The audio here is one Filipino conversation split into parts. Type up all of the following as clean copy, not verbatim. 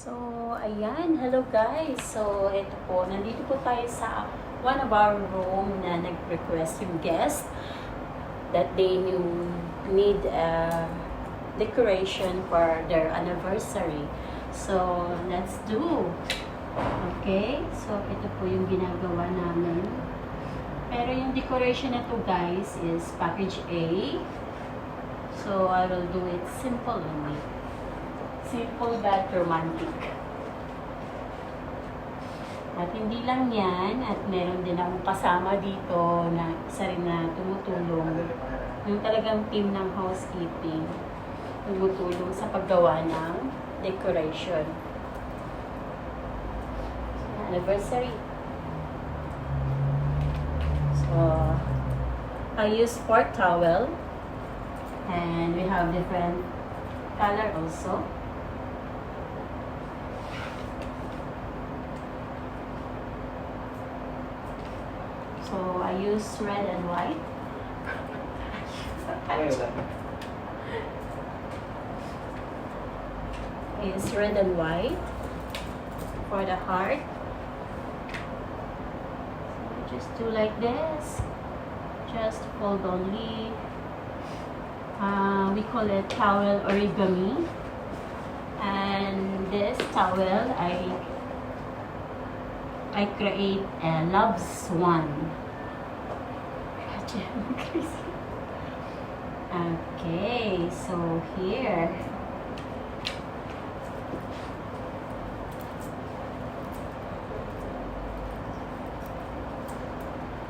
So, ayan. Hello guys. So, ito po. Nandito po tayo sa one of our room na nag-request yung guest that they need a decoration for their anniversary. So, let's do. Okay? So, ito po yung ginagawa namin. Pero yung decoration na to guys is package A. So, I will do it simple only. Simple but romantic. At hindi lang yan, at meron din akong kasama dito na isa rin na tumutulong. Yung talagang team ng housekeeping, tumutulong sa paggawa ng decoration. Anniversary. So, I use sport towel. And we have different color also. So I use red and white. I use red and white for the heart. So just do like this. Just fold only. We call it towel origami. And this towel, I create a love swan. Okay, so here.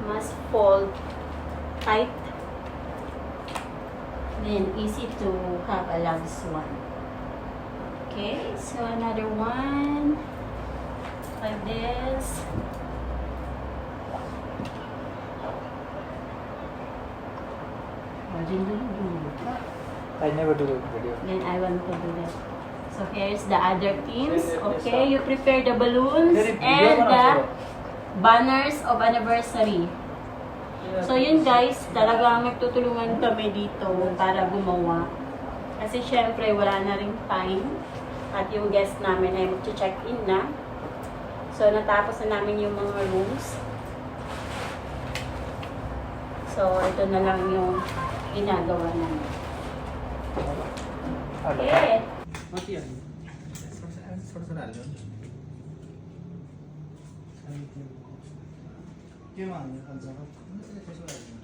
Must fold tight. Then easy to have a love swan. Okay, so another one like this. I never do the video. Then I want to do that. So here's the other teams. Okay, you prepare the balloons and the banners of anniversary. So yun guys, talagang nagtutulungan kami dito para gumawa. Kasi syempre wala na ring time at yung guest namin ay mag-check-in na. So natapos na namin yung mga rooms. So ito na lang yung ginagawa namin. Okay. Mati yan. Personal yun. Gimana? Ang sarap. Personal yun.